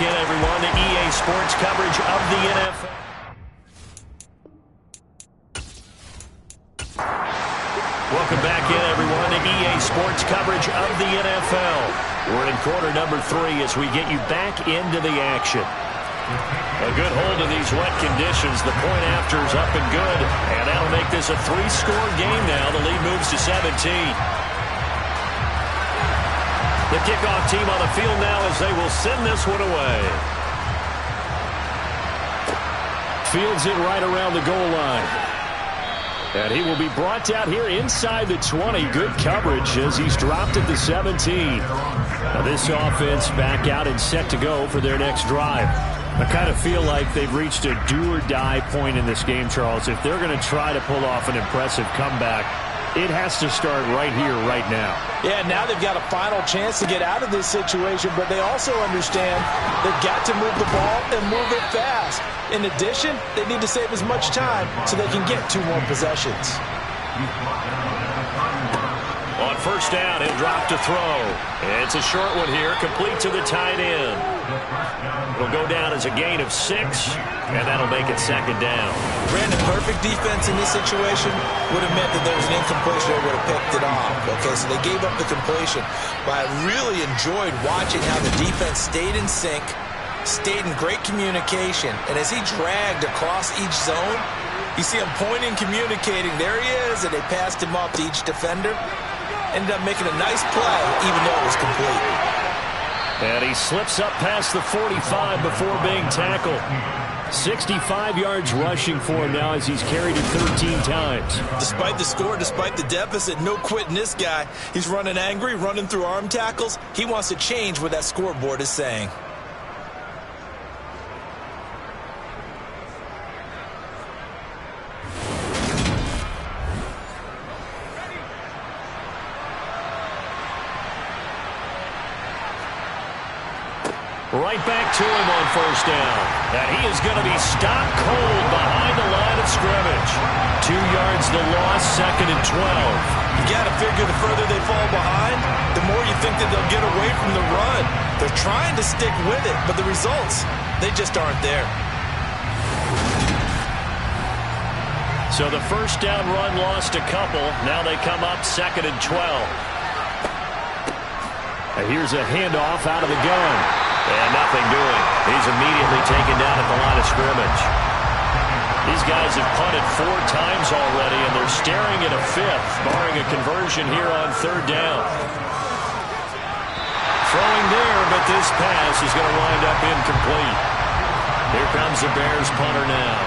in, everyone, to EA Sports coverage of the NFL. Welcome back in, everyone, to EA Sports coverage of the NFL. We're in quarter number 3 as we get you back into the action. A good hold of these wet conditions. The point after is up and good, and that'll make this a 3-score game now. The lead moves to 17. The kickoff team on the field now as they will send this one away. Fields it right around the goal line. And he will be brought down here inside the 20. Good coverage as he's dropped at the 17. Now this offense back out and set to go for their next drive. I kind of feel like they've reached a do-or-die point in this game, Charles. If they're going to try to pull off an impressive comeback, it has to start right here, right now. Yeah, now they've got a final chance to get out of this situation, but they also understand they've got to move the ball and move it fast. In addition, they need to save as much time so they can get 2 more possessions. On first down, he'll drop to throw. It's a short one here, complete to the tight end. It'll go down as a gain of 6, and that'll make it second down. Brandon, perfect defense in this situation would have meant that there was an incompletion. They would have picked it off. Okay, so they gave up the completion. But I really enjoyed watching how the defense stayed in sync, stayed in great communication, and as he dragged across each zone, you see him pointing, communicating. There he is, and they passed him off to each defender. Ended up making a nice play, even though it was complete. And he slips up past the 45 before being tackled. 65 yards rushing for him now as he's carried it 13 times. Despite the score, despite the deficit, no quitting this guy. He's running angry, running through arm tackles. He wants to change what that scoreboard is saying. Right back to him on first down. And he is going to be stopped cold behind the line of scrimmage. 2 yards the loss, second and 12. You got to figure the further they fall behind, the more you think that they'll get away from the run. They're trying to stick with it, but the results, they just aren't there. So the first down run lost a couple. Now they come up second and 12. And here's a handoff out of the gun. And nothing doing. He's immediately taken down at the line of scrimmage. These guys have punted 4 times already, and they're staring at a 5th, barring a conversion here on third down. Throwing there, but this pass is going to wind up incomplete. Here comes the Bears punter now,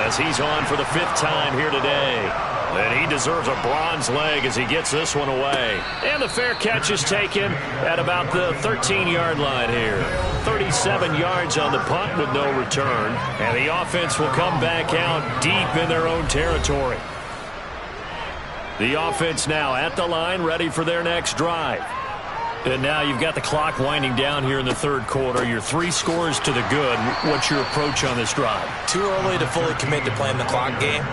as he's on for the 5th time here today. And he deserves a bronze leg as he gets this one away. And the fair catch is taken at about the 13-yard line here. 37 yards on the punt with no return. And the offense will come back out deep in their own territory. The offense now at the line, ready for their next drive. And now you've got the clock winding down here in the third quarter. You're 3 scores to the good. What's your approach on this drive? Too early to fully commit to playing the clock game.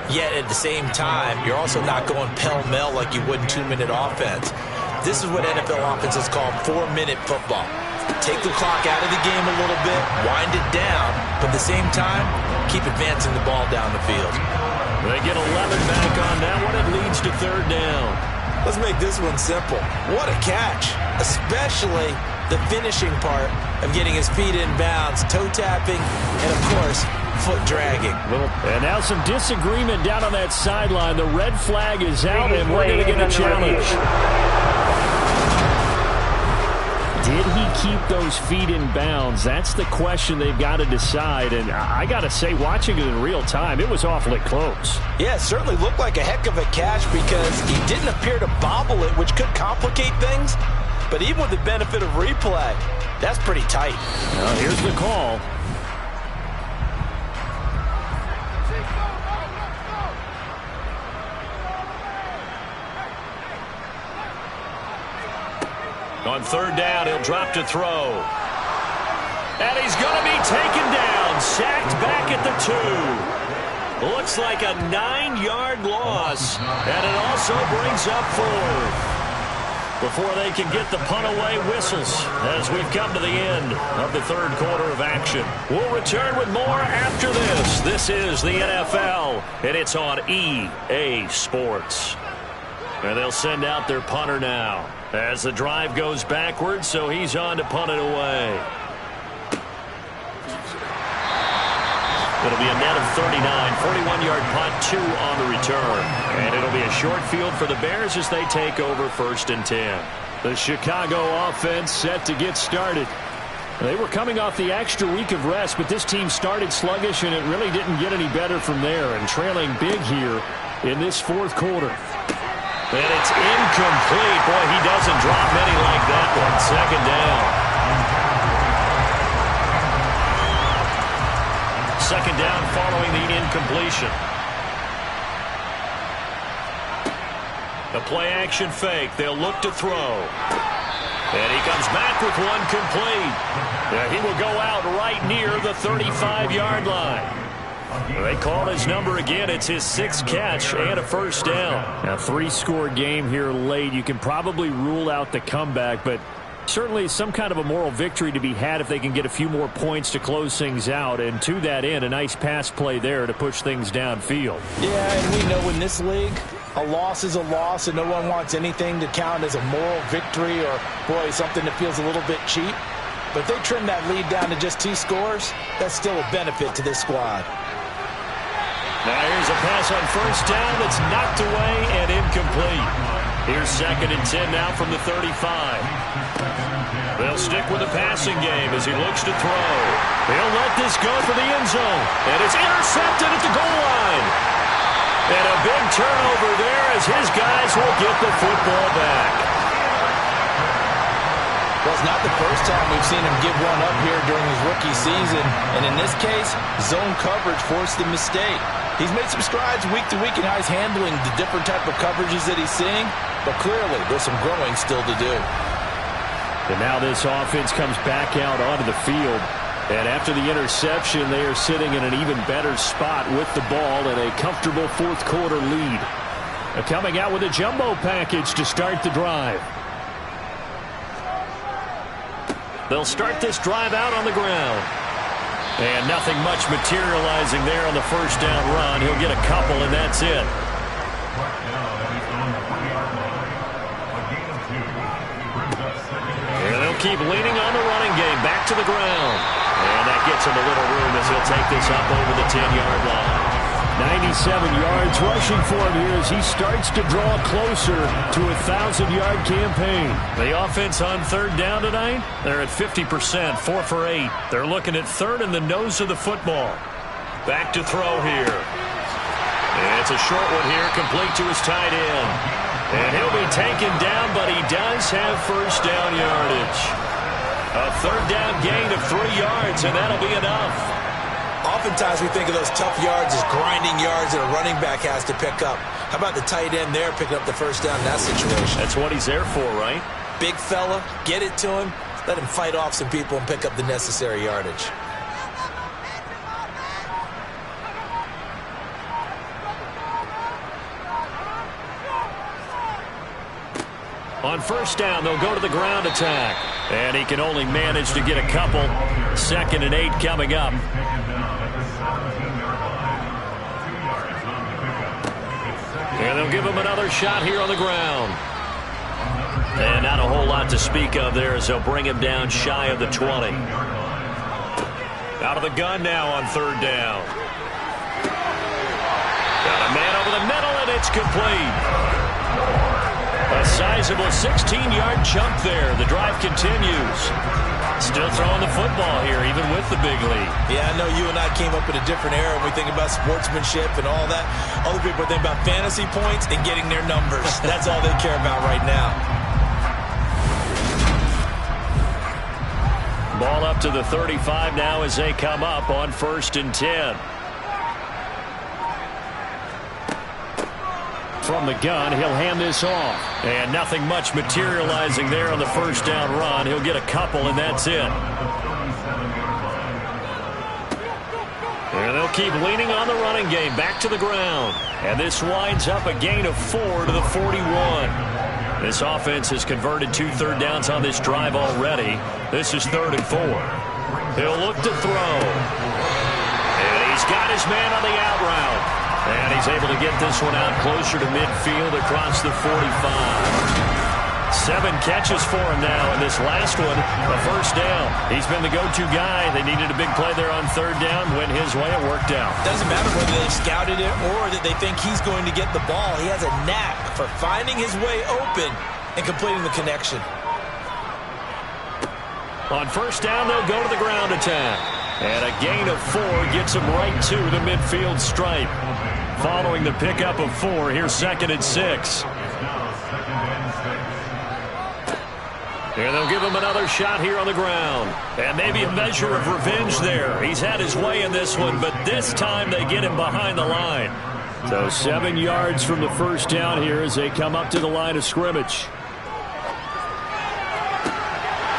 Yet at the same time, you're also not going pell-mell like you would in 2-minute offense. This is what NFL offenses call 4-minute football. Take the clock out of the game a little bit, wind it down, but at the same time, keep advancing the ball down the field. They get 11 back on that one. It leads to third down. Let's make this one simple. What a catch, especially the finishing part of getting his feet in bounds, toe tapping, and of course, foot dragging. And now some disagreement down on that sideline. The red flag is out, and we're going to get a challenge. Did he keep those feet in bounds? That's the question they've got to decide. And I got to say, watching it in real time, it was awfully close. Yeah, it certainly looked like a heck of a catch because he didn't appear to bobble it, which could complicate things. But even with the benefit of replay, that's pretty tight. Now here's the call. On third down, he'll drop to throw. And he's going to be taken down, sacked back at the 2. Looks like a 9-yard loss, and it also brings up 4. before they can get the punt away whistles as we've come to the end of the third quarter of action. We'll return with more after this. This is the NFL, and it's on EA Sports. And they'll send out their punter now as the drive goes backwards, so he's on to punt it away. It'll be a net of 39, 41-yard punt, 2 on the return. And it'll be a short field for the Bears as they take over 1st and 10. The Chicago offense set to get started. They were coming off the extra week of rest, but this team started sluggish, and it really didn't get any better from there, and trailing big here in this fourth quarter. And it's incomplete. Boy, he doesn't drop many like that one. 2nd down. 2nd down following the incompletion. The play-action fake. They'll look to throw. And he comes back with one complete. Yeah, he will go out right near the 35-yard line. They call his number again. It's his 6th catch and a 1st down. A 3-score game here late. You can probably rule out the comeback, but certainly some kind of a moral victory to be had if they can get a few more points to close things out. And to that end, a nice pass play there to push things downfield. Yeah, and we know in this league, a loss is a loss, and no one wants anything to count as a moral victory or, boy, something that feels a little bit cheap. But if they trim that lead down to just 2 scores, that's still a benefit to this squad. Now here's a pass on 1st down that's knocked away and incomplete. Here's 2nd and 10 now from the 35. They'll stick with the passing game as he looks to throw. He'll let this go for the end zone. And it's intercepted at the goal line. And a big turnover there as his guys will get the football back. Well, it's not the first time we've seen him give one up here during his rookie season. And in this case, zone coverage forced the mistake. He's made some strides week to week in how he's handling the different type of coverages that he's seeing. But clearly, there's some growing still to do. And now this offense comes back out onto the field. And after the interception, they are sitting in an even better spot with the ball and a comfortable fourth quarter lead. Coming out with a jumbo package to start the drive. They'll start this drive out on the ground. And nothing much materializing there on the 1st down run. He'll get a couple, and that's it. And they'll keep leaning on the running game. Back to the ground. And that gets him a little room as he'll take this up over the 10-yard line. 97 yards rushing for him here as he starts to draw closer to a 1,000-yard campaign. The offense on 3rd down tonight, they're at 50%, 4 for 8. They're looking at 3rd in the nose of the football. Back to throw here. And it's a short one here, complete to his tight end. And he'll be taken down, but he does have 1st down yardage. A 3rd down gain of 3 yards, and that'll be enough. Oftentimes we think of those tough yards as grinding yards that a running back has to pick up. How about the tight end there picking up the 1st down in that situation? That's what he's there for, right? Big fella, get it to him, let him fight off some people and pick up the necessary yardage. On 1st down, they'll go to the ground attack. And he can only manage to get a couple. 2nd and 8 coming up. And they'll give him another shot here on the ground. And not a whole lot to speak of there as they'll bring him down shy of the 20. Out of the gun now on 3rd down. Got a man over the middle, and it's complete. A sizable 16-yard jump there. The drive continues. Still throwing the football here, even with the big lead. Yeah, I know you and I came up in a different era when we think about sportsmanship and all that. Other people think about fantasy points and getting their numbers. That's all they care about right now. Ball up to the 35 now as they come up on 1st and 10. From the gun, he'll hand this off. And nothing much materializing there on the 1st down run. He'll get a couple, and that's it. And they'll keep leaning on the running game. Back to the ground. And this winds up a gain of 4 to the 41. This offense has converted 2 third downs on this drive already. This is 3rd and 4. He'll look to throw. And he's got his man on the out route. And he's able to get this one out closer to midfield across the 45. 7 catches for him now, and this last one, a first down. He's been the go-to guy. They needed a big play there on 3rd down. Went his way. It worked out. Doesn't matter whether they scouted it or that they think he's going to get the ball. He has a knack for finding his way open and completing the connection. On 1st down, they'll go to the ground attack. And a gain of 4 gets him right to the midfield stripe. Following the pickup of 4, here's 2nd and 6. And they'll give him another shot here on the ground. And maybe a measure of revenge there. He's had his way in this one, but this time they get him behind the line. So 7 yards from the first down here as they come up to the line of scrimmage.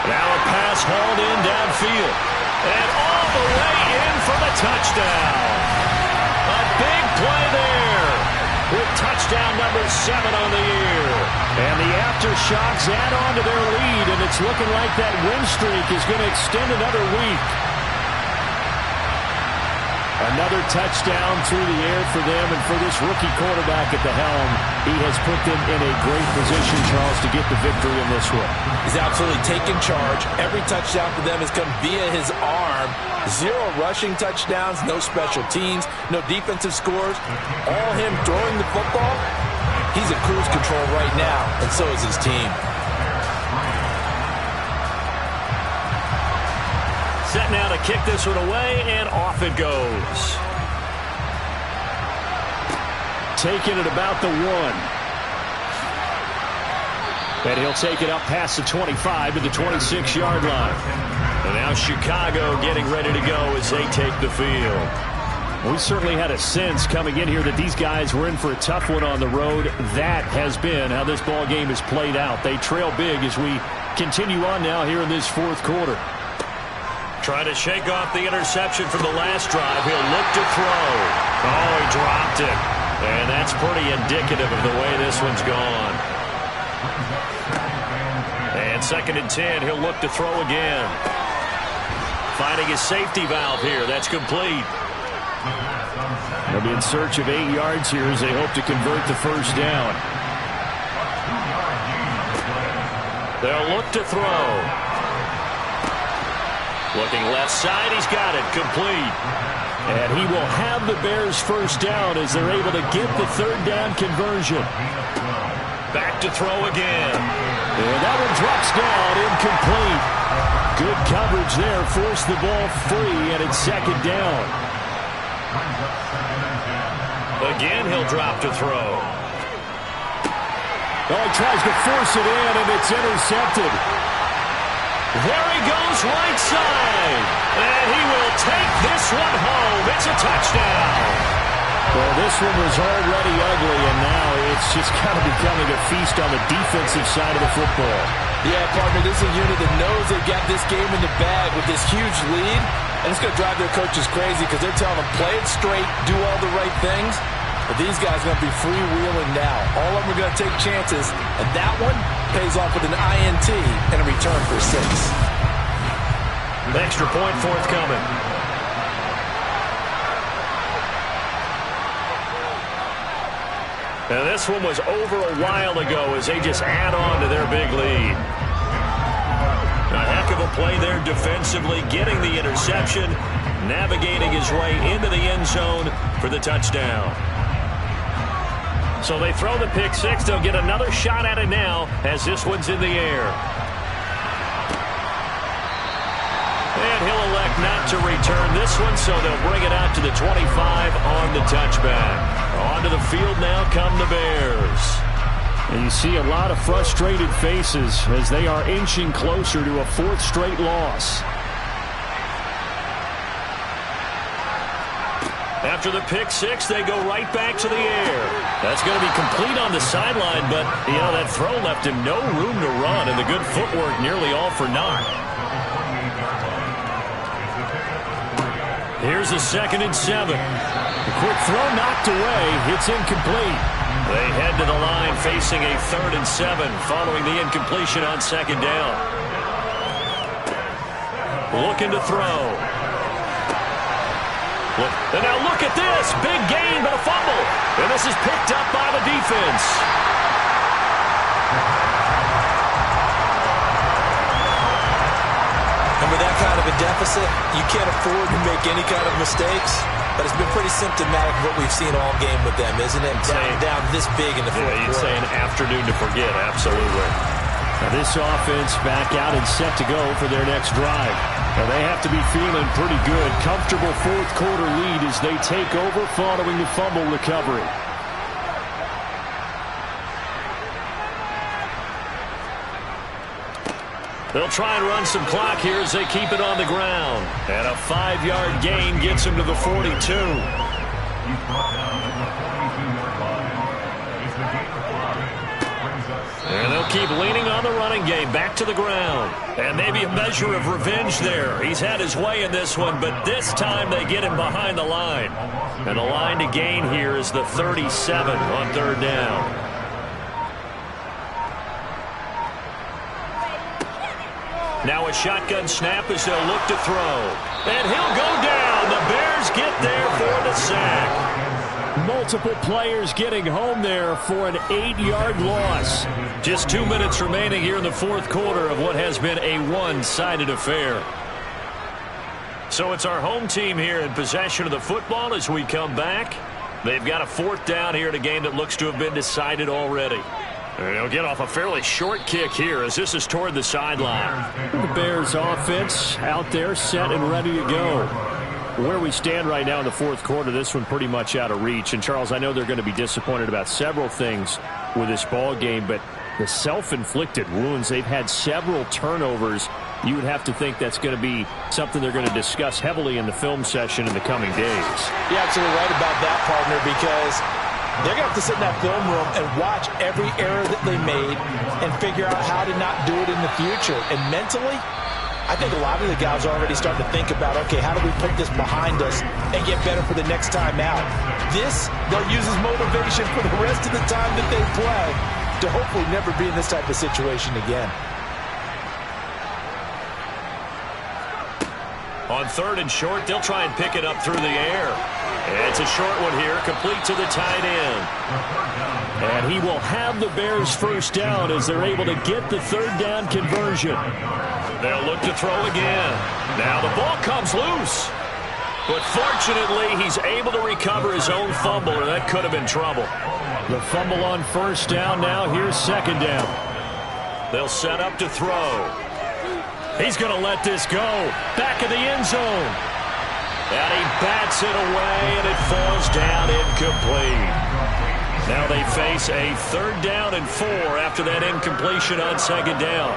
Now a pass hauled in downfield. And all the way in for the touchdown. A big play there with touchdown number 7 on the year. And the Aftershocks add on to their lead, and it's looking like that win streak is going to extend another week. Another touchdown through the air for them, and for this rookie quarterback at the helm, he has put them in a great position, Charles, to get the victory in this one. He's absolutely taken charge. Every touchdown for them has come via his arm. 0 rushing touchdowns, no special teams, no defensive scores. All him throwing the football. He's at cruise control right now, and so is his team. Set now to kick this one away, and off it goes. Taking it about the 1. And he'll take it up past the 25 to the 26-yard line. And now Chicago getting ready to go as they take the field. We certainly had a sense coming in here that these guys were in for a tough one on the road. That has been how this ball game has played out. They trail big as we continue on now here in this 4th quarter. Trying to shake off the interception from the last drive. He'll look to throw. Oh, he dropped it. And that's pretty indicative of the way this one's gone. And 2nd and 10, he'll look to throw again. Finding his safety valve here. That's complete. They'll be in search of 8 yards here as they hope to convert the first down. They'll look to throw. Looking left side, he's got it, complete. And he will have the Bears first down as they're able to get the 3rd down conversion. Back to throw again. And that one drops down, incomplete. Good coverage there, forced the ball free, and it's 2nd down. Again, he'll drop to throw. Oh, he tries to force it in, and it's intercepted. There he goes, right side. And he will take this one home. It's a touchdown. Well, this one was already ugly, and now it's just kind of becoming a feast on the defensive side of the football. Yeah, partner, this is a unit that knows they've got this game in the bag with this huge lead. And it's going to drive their coaches crazy because they're telling them, play it straight, do all the right things. But these guys are going to be freewheeling now. All of them are going to take chances. And that one pays off with an INT and a return for 6. An extra point forthcoming. Now this one was over a while ago as they just add on to their big lead. A heck of a play there defensively, getting the interception, navigating his way into the end zone for the touchdown. So they throw the pick 6. They'll get another shot at it now as this one's in the air. And he'll elect not to return this one, so they'll bring it out to the 25 on the touchback. Onto the field now come the Bears. And you see a lot of frustrated faces as they are inching closer to a 4th straight loss. After the pick 6, they go right back to the air. That's going to be complete on the sideline, but, you know, that throw left him no room to run, and the good footwork nearly all for naught. Here's a 2nd and 7. The quick throw knocked away. It's incomplete. They head to the line facing a 3rd and 7 following the incompletion on 2nd down. Looking to throw. And now look at this. Big gain, but a fumble. And this is picked up by the defense. And with that kind of a deficit, you can't afford to make any kind of mistakes. But it's been pretty symptomatic of what we've seen all game with them, isn't it? Down this big in the fourth quarter. You'd say an afternoon to forget, absolutely. Now this offense back out and set to go for their next drive. Now they have to be feeling pretty good. Comfortable fourth quarter lead as they take over following the fumble recovery. They'll try and run some clock here as they keep it on the ground. And a 5-yard gain gets them to the 42. And they'll keep leaning on the running game back to the ground. And maybe a measure of revenge there. He's had his way in this one, but this time they get him behind the line. And the line to gain here is the 37 on 3rd down. Now a shotgun snap as they'll look to throw. And he'll go down. The Bears get there for the sack. Multiple players getting home there for an 8-yard loss. Just 2 minutes remaining here in the fourth quarter of what has been a one-sided affair. So it's our home team here in possession of the football as we come back. They've got a 4th down here in a game that looks to have been decided already. And they'll get off a fairly short kick here as this is toward the sideline. The Bears offense out there set and ready to go. Where we stand right now in the fourth quarter, this one pretty much out of reach. And Charles, I know they're going to be disappointed about several things with this ball game, but the self-inflicted wounds, they've had several turnovers. You would have to think that's going to be something they're going to discuss heavily in the film session in the coming days. You're absolutely right about that, partner, because they're going to have to sit in that film room and watch every error that they made and figure out how to not do it in the future. And mentally, I think a lot of the guys are already starting to think about, okay, how do we put this behind us and get better for the next time out? This, they'll use as motivation for the rest of the time that they play to hopefully never be in this type of situation again. On 3rd and short, they'll try and pick it up through the air. It's a short one here, complete to the tight end. And he will have the Bears' first down as they're able to get the 3rd down conversion. They'll look to throw again. Now the ball comes loose. But fortunately, he's able to recover his own fumble, or that could have been trouble. The fumble on 1st down. Now here's 2nd down. They'll set up to throw. He's going to let this go. Back of the end zone. And he bats it away, and it falls down incomplete. Now they face a 3rd down and 4 after that incompletion on 2nd down.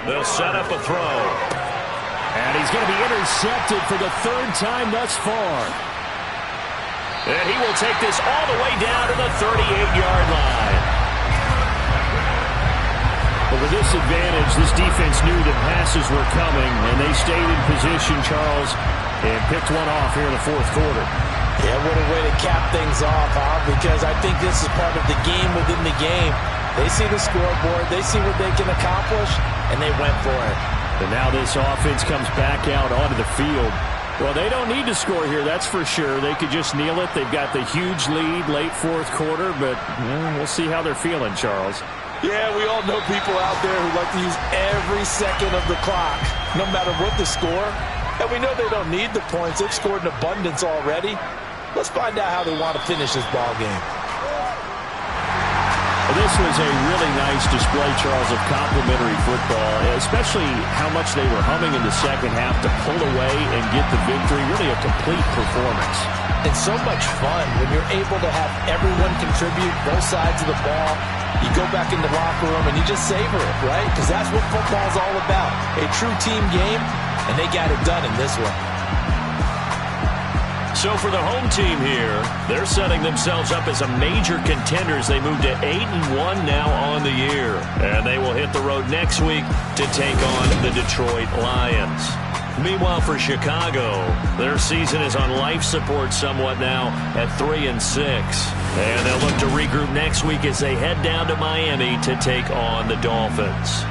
They'll set up a throw. And he's going to be intercepted for the 3rd time thus far. And he will take this all the way down to the 38-yard line. But with this advantage, this defense knew that passes were coming, and they stayed in position, Charles, and picked one off here in the fourth quarter. Yeah, what a way to cap things off, huh? Because I think this is part of the game within the game. They see the scoreboard, they see what they can accomplish, and they went for it. And now this offense comes back out onto the field. Well, they don't need to score here, that's for sure. They could just kneel it. They've got the huge lead late fourth quarter, but we'll see how they're feeling, Charles. Yeah, we all know people out there who like to use every second of the clock, no matter what the score. And we know they don't need the points. They've scored in abundance already. Let's find out how they want to finish this ball game. Well, this was a really nice display, Charles, of complimentary football, especially how much they were humming in the second half to pull away and get the victory. Really a complete performance. And so much fun when you're able to have everyone contribute, both sides of the ball. You go back in the locker room and you just savor it, right? Because that's what football's all about. A true team game, and they got it done in this one. So for the home team here, they're setting themselves up as a major contender as they move to 8-1 now on the year. And they will hit the road next week to take on the Detroit Lions. Meanwhile, for Chicago, their season is on life support somewhat now at 3-6. And they'll look to regroup next week as they head down to Miami to take on the Dolphins.